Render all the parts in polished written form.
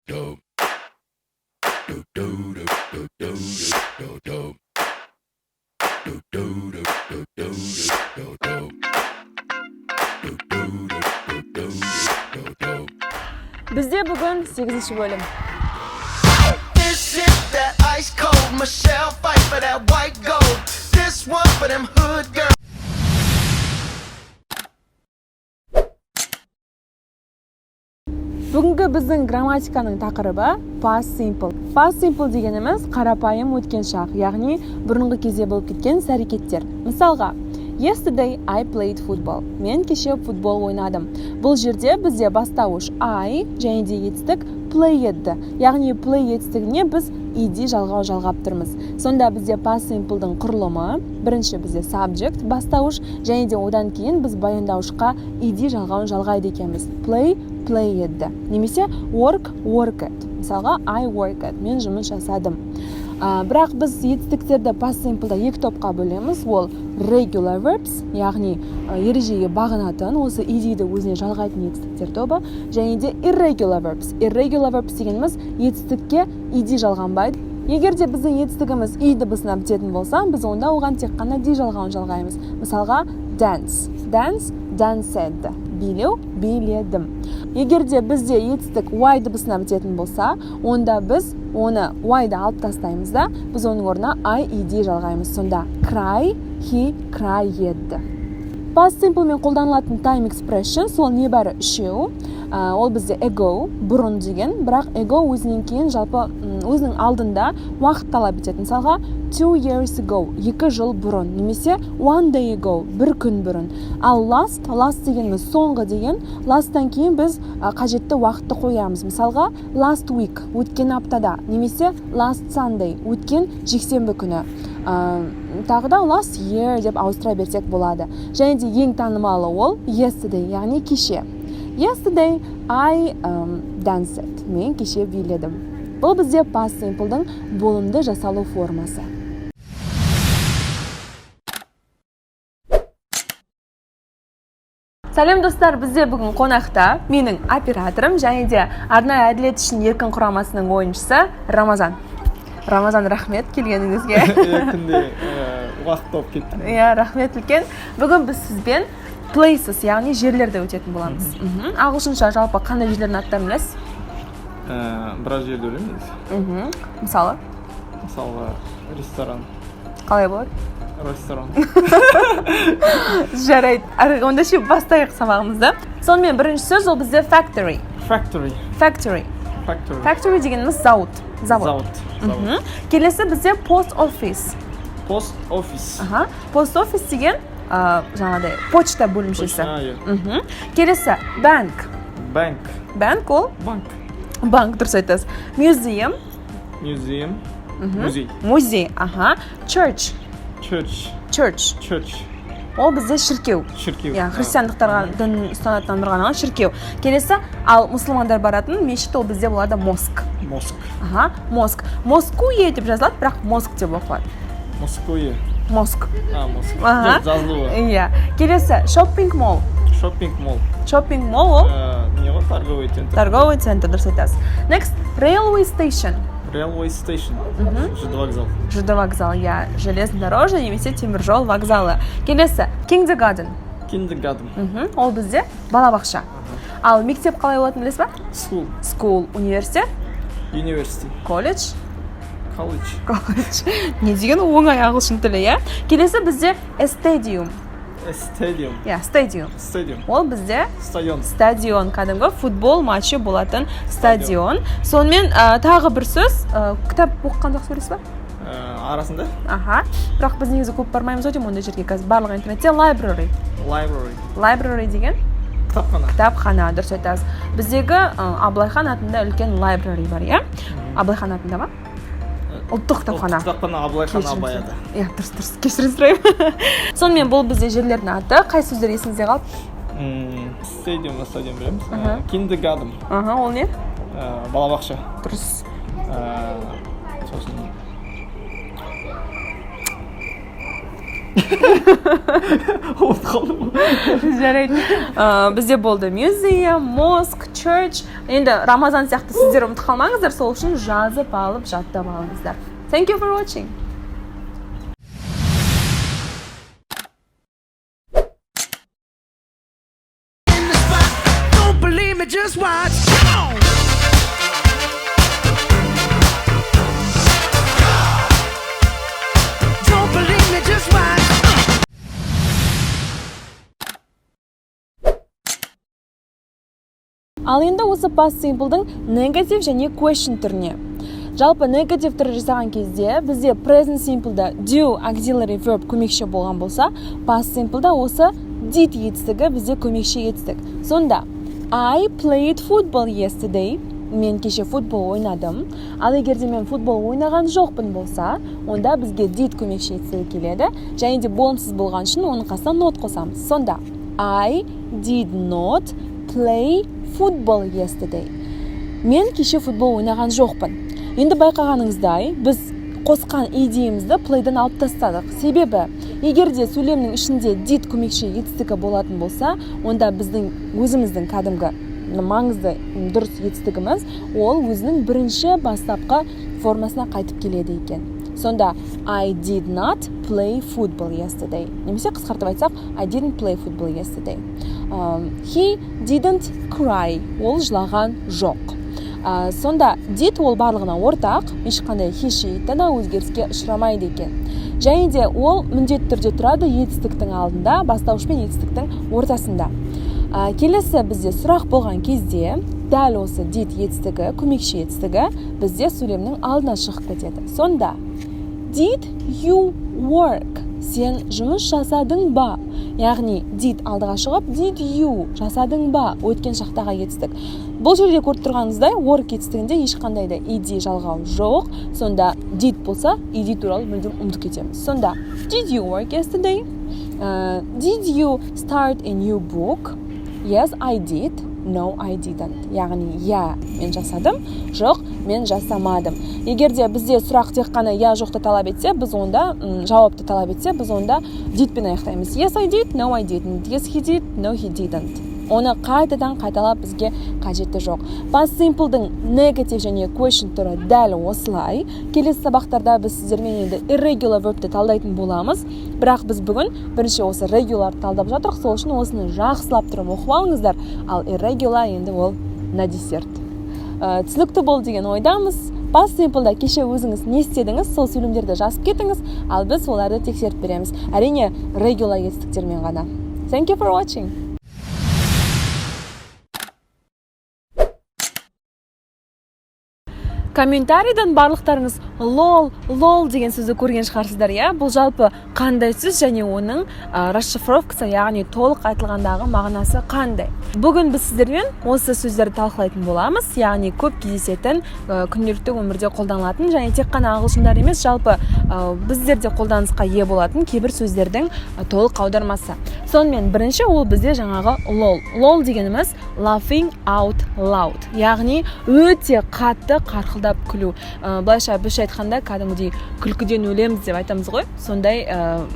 Bizde bugün 8. bölüm. This is that ice cold Michelle fight for that white gold. This one for them hood girls. Бүгінгі біздің грамматиканың тақырыбы past simple. Past simple дегеніміз қарапайым өткен шақ, яғни бұрынғы кезде болып кеткен іс-әрекеттер. Мысалға, yesterday I played football. Мен кеше футбол ойнадым. Бұл жерде бізде бастауыш I және де етістік played. Яғни play етістігіне біз ed жалғап тұрмыз. Сонда бізде past simple'дың құрылымы, бірінші бізде subject, бастауыш, және де одан кейін біз баяндауышқа ed жалғайды екенбіз. Play, played. Немесе work, worked. Мысалға, I worked. Мен жұмыс жасадым. Бірақ біз етістіктерді past simple'да екі топқа бөлеміз. Ол regular verbs, яғни ережеге бағынатын, осы ed'ді өзіне жалғайтын етістіктер тобы, және де irregular verbs. Irregular verbs дегеніміз етістікке ed жалғанбайды. Егер де біздің етістігіміз i дыбысына бітетін болса, біз онда оған тек қана d жалғаймыз. Мысалға, dance, danced. Билеу, биледім. Егер де бізде етістік y дыбысына бітетін болса, онда біз оны y-ды алып тастаймыз да, біз оның орнына i, ed жалғаймыз. Сонда cry, he cried. Past simple мен қолданылатын time expression, сол небәрі үшеу. Ол бізде ago, бұрын деген, бірақ ago өзінен кейін жалпы өзінің алдында уақыт талап етеді. Мысалға, 2 years ago, 2 жыл бұрын, немесе 1 day ago, 1 күн бұрын. Ал last дегеніміз соңғы деген, last'тан кейін біз қажетті уақытты қоямыз. Мысалға, last week, өткен аптада, немесе last Sunday, өткен жексенбі күні. Тағы да last year деп ауыстыра берсек болады. Және де ең танымалы ол yesterday, яғни кеше. Yesterday I danced. Мен кеше биледім. Бұл бізде past simple'дың болымды жасалу формасы. Сәлем достар, бізде бүгін қонақта менің операторым және де арнайы әділет үшін еркін құрамасының ойыншысы Рамазан. Рамазан, рахмет келгеніңізге. Күнде уақыт тауып кеттім. Рахмет үлкен. Бүгін біз сізбен places, яғни жерлерде өтетін боламыз. Ағылшынша жалпы қандай жерлердің аттарын білесіз? Біраз жерде білемін. Мысалы, ресторан. қалай болады? Ресторан. Жарайды. Онда ше бастайық сабағымызды. Сонымен бірінші сөз ол бізде factory. Factory дегеніміз завод. Келесі бізде post office. Post office деген жаңағыдай почта бөлімшесі. Келесі bank. Bank ол? Банк, дұрыс айтасыз. Museum. Музей. Church. Ол бізде шіркеу. Христиандықтарға дін ұстанатындарға шіркеу. Келесі, ал мұсылмандар баратын мешіт ол бізде болады mosque. Москуе деп жазылады, бірақ mosque деп оқылады. Mosque. Жазылуы. Келесі, shopping mall. Ол? Торговый центр, дұрыс айтасыз. Next, railway station. ЖД вокзал, железнодорожный немесе теміржол вокзалы. Келесі, kindergarten. Ол бізде балабақша. Ал мектеп қалай болатын білесіз ба? School. Университет? College. Не деген оңай ағылшын тілі, Келесі бізде stadium. Stadium. Ол бізде стадион, кәдімгі футбол матчы болатын стадион. Сонымен тағы бір сөз, кітап оқығанда көресіз ба? Арасында? Бірақ біз негізі көп бармаймыз өте ондай жерге, қазір барлық интернетте library деген кітапхана, дұрыс айтасыз. Біздегі Абылайхан атында үлкен library бар, Абылайхан атында ба? Ұлттық кітапхана. Абылайхан Абаяда. Дұрыс, кешірім сұраймын. Сонымен бұл бізде жерлердің аты. Қай сөздер есіңізде қалды? Стадиум білеміз. Kindergarten. Ол не? Балабақша. Дұрыс. Сосын ұмытып қалдым. Жарайды. Бізде болды museum, mosque, church. Енді Рамазан сияқты сіздер ұмытып қалмаңыздар, сол үшін жазып алып, жаттап алыңыздар. Thank you for watching. In the spot. Don't believe me, just watch. Come on. Don't believe me, just watch. Ал енді осы past simple'дың negative және question түріне. Жалпы negative түрі жасаған кезде бізде present simple'да do auxiliary verb көмекші болған болса, past simple'да осы did етістігі бізде көмекші етістік. Сонда I played football yesterday. Мен кеше футбол ойнадым. Ал егерде мен футбол ойнаған жоқпын болса, онда бізге did көмекші етістігі келеді. Және де болымсыз болған үшін оның қасына not қосамыз. Сонда I did not play football yesterday. Мен кеше футбол ойнаған жоқпын. Енді байқағаныңыздай, біз қосқан идеямызды play'дан алып тастадық. Себебі, егерде сөйлемнің ішінде did көмекші етістігі болатын болса, онда біздің өзіміздің кәдімгі маңызды дұрыс етістігіміз ол өзінің бірінші бастапқы формасына қайтып келеді екен. Сонда I did not play football yesterday. Немесе қысқартып айтсақ I didn't play football yesterday. He didn't cry. Ол жылаған жоқ. Сонда did ол барлығына ортақ, ешқандай he-she-ті да өзгеріске ұшырамайды екен. Және де ол міндетті түрде тұрады етістіктің алдында, бастауыш пен етістіктің ортасында. Келесі бізде сұрақ болған кезде дәл осы did етістігі, көмекші етістігі бізде сөйлемнің алдына шығып кетеді. Сонда did you work? Сен жұмыс жасадың ба? Яғни did алдыға шығып, did you жасадың ба? Өткен шақтағы етістік. Бұл жерде көріп тұрғаныңыздай work етістігінде ешқандай да ed жалғау жоқ. Сонда did болса, ed туралы мүлдем ұмытып кетеміз. Сонда did you work yesterday? Did you start a new book? Yes, I did. No, I didn't. Яғни, мен жасадым, жоқ, мен жасамадым. Егерде бізде сұрақ тек қана жоқты талап етсе, біз онда жауапты талап етсе, біз онда did пен аяқтаймыз. Yes, I did. No, I didn't. Yes, he did. No, he didn't. Оны қайтадан қайталап бізге қажеті жоқ. Past simple'дың negative және question түрі дәл осылай. Келесі сабақтарда біз сіздермен енді irregular verb'ті талдайтын боламыз. Бірақ біз бүгін бірінші осы regular талдап жатырық, сол үшін осыны жақсылап тұрып оқып алыңыздар. Ал irregular енді ол на десерт. Түсінікті бол деген ойдамыз. Past simple'да кеше өзіңіз не істедіңіз, сол сөйлемдерді жазып кетіңіз, ал біз оларды тексеріп береміз. Әрине, regular етістіктермен ғана. Thank you for watching. Комментарийдан барлықтарыңыз лол деген сөзді көрген шығарсыздар, Бұл жалпы қандай сөз және оның расшифровкасы, яғни толық айтылғандағы мағынасы қандай. Бүгін біз сіздермен осы сөздерді талқылайтын боламыз, яғни көп кездесетін, күнделікті өмірде қолданылатын және тек қана ағылшындар емес, жалпы біздерде қолданысқа ие болатын кейбір сөздердің толық аудармасы. Сонымен бірінші ол бізде жаңағы лол. Лол дегеніміз laughing out loud, яғни өте қатты қарқылдап күлу. Былайша біз айтқанда кәдімгідей күлкіден өлеміз деп айтамыз ғой, сондай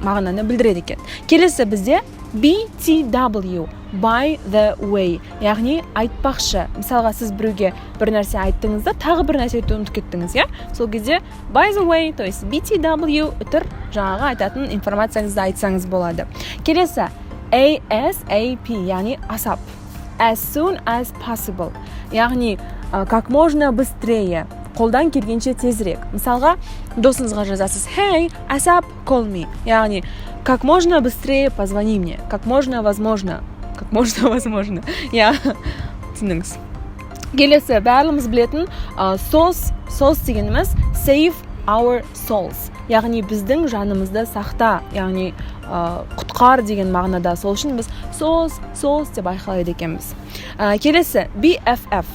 мағынаны білдіреді екен. Келесі бізде BTW, by the way, яғни айтпақшы. Мысалға сіз біреуге бір нәрсе айттыңызда, тағы бір нәрсе айтуды ұмытып кеттіңіз, Сол кезде by the way, то есть BTW үтір жаңағы айтатын информацияңызды айтсаңыз болады. Келесі ASAP, яғни ASAP, as soon as possible, яғни как можно быстрее, қолдан келгенше тезірек. Мысалға, досыңызға жазасыз, hey, ASAP, call me, яғни как можно быстрее позвони мне, как можно возможно, түсініңіз. Келесі, бәріміз білетін souls дегеніміз save our souls, яғни біздің жанымызды сақта, яғни құтқар деген мағынада. Сол үшін біз souls деп айқайлайды екенбіз. Келесі, BFF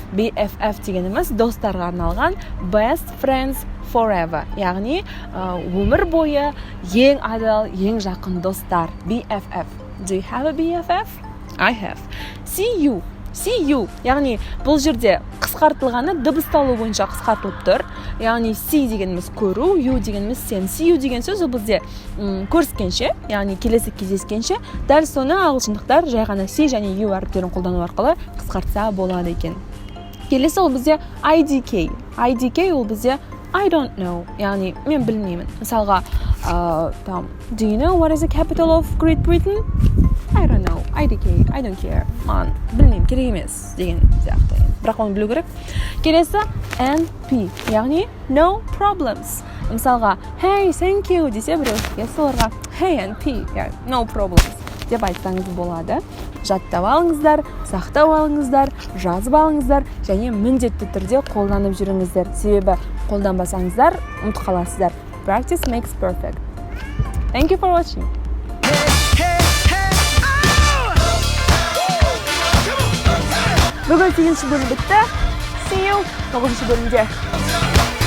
дегеніміз достарға арналған best friends forever, яғни өмір бойы ең адал, ең жақын достар. BFF. Do you have a BFF? I have. See you. see you. Яғни бұл жерде қысқартылғаны дыбысталу бойынша қысқартылып тұр. Яғни see дегеніміз көру, you дегеніміз сен. See you деген сөз ол бізде көріскенше, яғни келесі кездескенше, дәл соны ағылшындықтар жай ғана see және you әріптерін қолдану арқылы қысқартса болады екен. Келесі ол бізде IDK. IDK ол бізде I don't know, яғни мен білмеймін. Мысалға, do you know what is the capital of Great Britain? I don't know, IDK, I don't care. Маған білмеймін, керек емес деген сияқты. Бірақ оны білу керек. Келесі NP, яғни no problems. Мысалға, hey, thank you десе біреуге соларға hey NP, no problems деп айтсаңыз болады. Жаттап алыңыздар, сақтап алыңыздар, жазып алыңыздар және міндетті түрде қолданып жүріңіздер. Себебі қолданбасаңыздар ұмытып қаласыздар. Practice makes perfect. Thank you for watching. Бүгін 8-ші бөлім бітті. See you 9-ші бөлімде.